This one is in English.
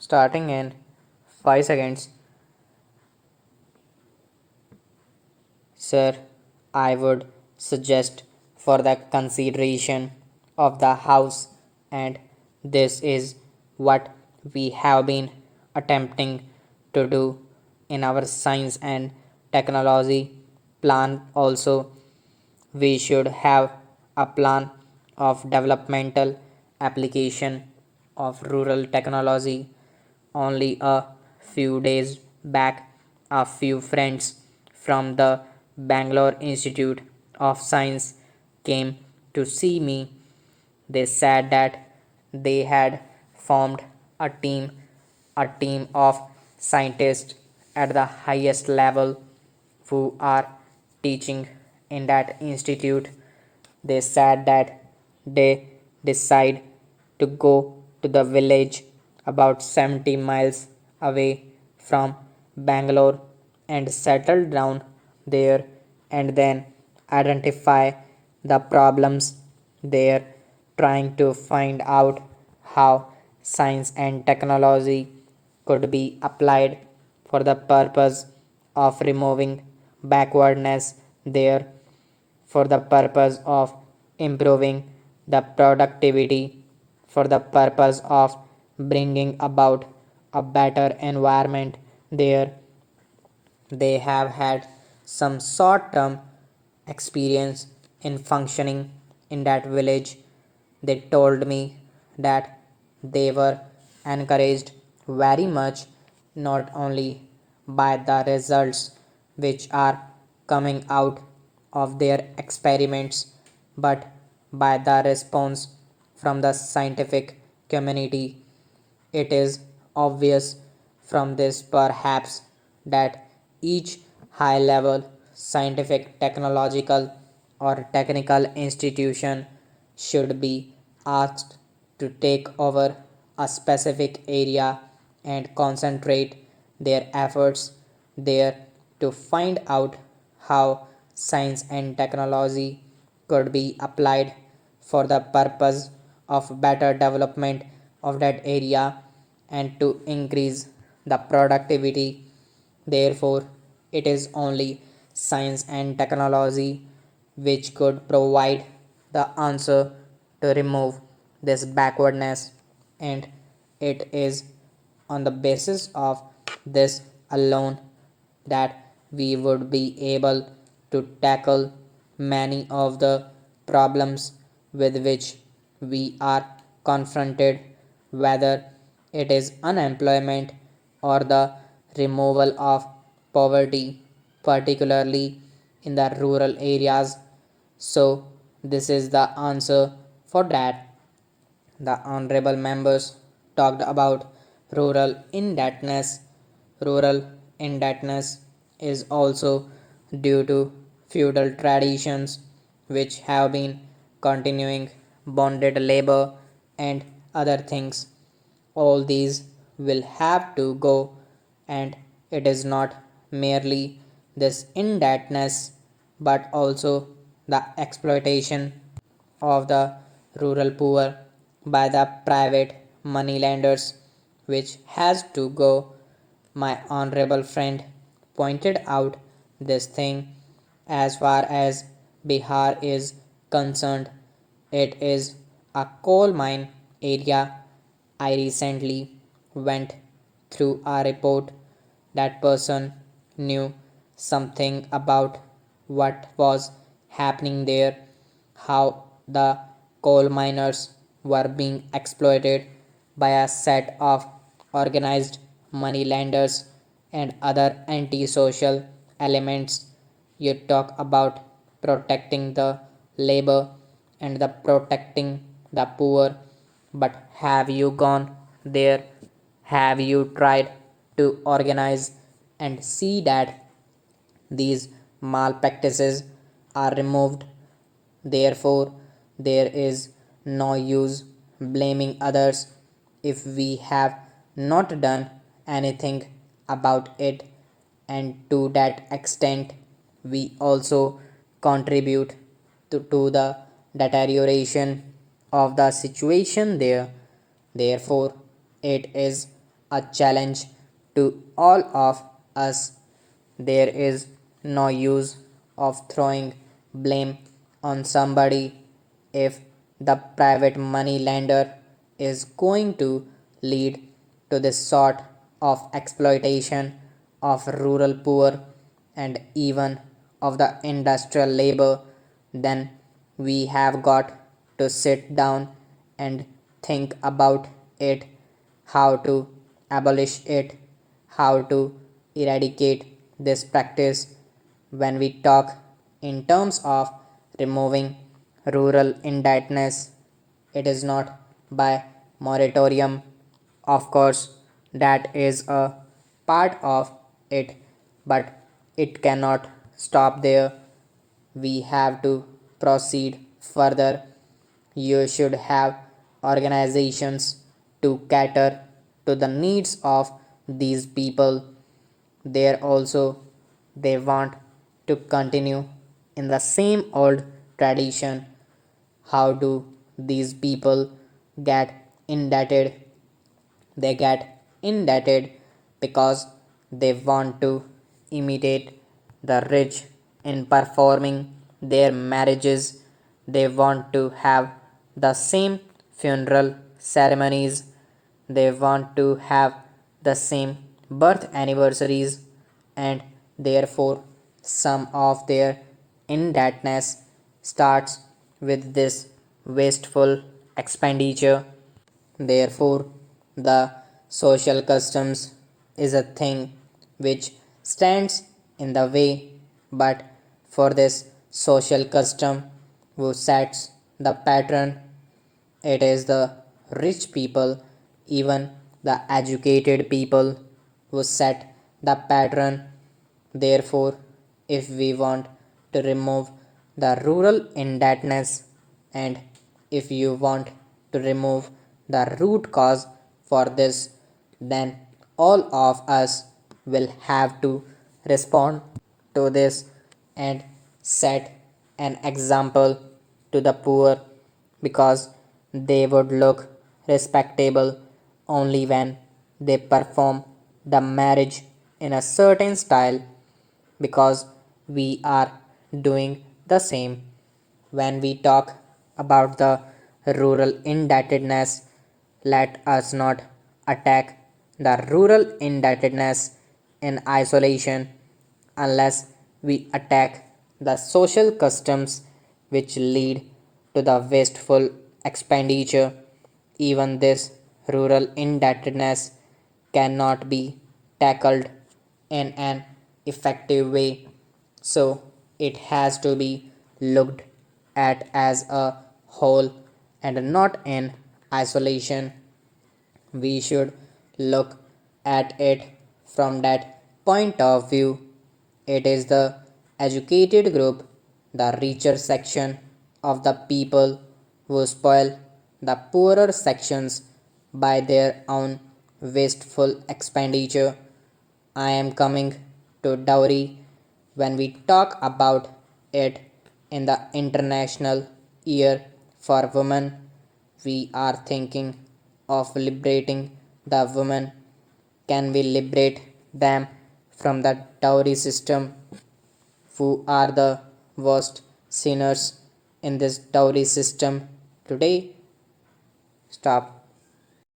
starting in 5 seconds. Sir, I would suggest for the consideration of the House, and this is what we have been attempting to do in our science and technology plan. Also, we should have a plan of developmental application of rural technology. Only a few days back, a few friends from the Bangalore Institute of Science came to see me. They said that they had formed a team, a team of scientists at the highest level who are teaching in that institute. They said that they decide to go to the village about 70 miles away from Bangalore and settle down there and then identify the problems there, trying to find out how science and technology could be applied for the purpose of removing backwardness there, for the purpose of improving the productivity, for the purpose of bringing about a better environment there. They have had some short term experience in functioning in that village. They told me that they were encouraged very much not only by the results which are coming out of their experiments but by the response from the scientific community. It is obvious from this perhaps that each high level scientific, technological, or technical institution should be asked to take over a specific area and concentrate their efforts there to find out how science and technology could be applied for the purpose of better development of that area and to increase the productivity. Therefore, it is only science and technology which could provide the answer to remove this backwardness, and it is on the basis of this alone that we would be able to tackle many of the problems with which we are confronted, whether it is unemployment or the removal of poverty, particularly in the rural areas. So, this is the answer for that. The honorable members talked about rural indebtedness. Rural indebtedness is also due to feudal traditions which have been continuing bonded labor and other things. All these will have to go, and it is not merely this indebtedness but also the exploitation of the rural poor by the private moneylenders, which has to go. My honorable friend pointed out this thing. As far as Bihar is concerned, it is a coal mine area. I recently went through a report. That person knew something about what was happening there, how the coal miners were being exploited by a set of organized money lenders and other antisocial elements. You talk about protecting the labor and the protecting the poor, but have you gone there? Have you tried to organize and see that these malpractices are removed? Therefore, there is no use blaming others if we have not done anything about it, and to that extent, we also contribute to the deterioration of the situation there. Therefore, it is a challenge to all of us. There is no use of throwing blame on somebody if the private money lender is going to lead to this sort of exploitation of rural poor and even of the industrial labor. Then we have got to sit down and think about it, how to abolish it, how to eradicate this practice. When we talk in terms of removing rural indebtedness, it is not by moratorium. Of course, that is a part of it, but it cannot stop there. We have to proceed further. You should have organizations to cater to the needs of these people. There also, they want to continue in the same old tradition. How do these people get indebted? They get indebted because they want to imitate the rich in performing their marriages. They want to have the same funeral ceremonies. They want to have the same birth anniversaries, and therefore some of their indebtedness starts with this wasteful expenditure. Therefore, the social customs is a thing which stands in the way, but for this social custom who sets the pattern, it is the rich people, even the educated people who set the pattern. Therefore, if we want to remove the rural indebtedness and if you want to remove the root cause for this, then all of us will have to respond to this and set an example to the poor, because they would look respectable only when they perform the marriage in a certain style, because we are doing the same. When we talk about the rural indebtedness, let us not attack the rural indebtedness in isolation unless we attack the social customs which lead to the wasteful expenditure. Even this rural indebtedness cannot be tackled in an effective way, so it has to be looked at as a whole and not in isolation. We should look at it from that point of view. It is the educated group, the richer section of the people, who spoil the poorer sections by their own wasteful expenditure. I am coming to dowry. When we talk about it in the International Year for Women, we are thinking of liberating the women. Can we liberate them from the dowry system, who are the worst sinners in this dowry system today? Stop.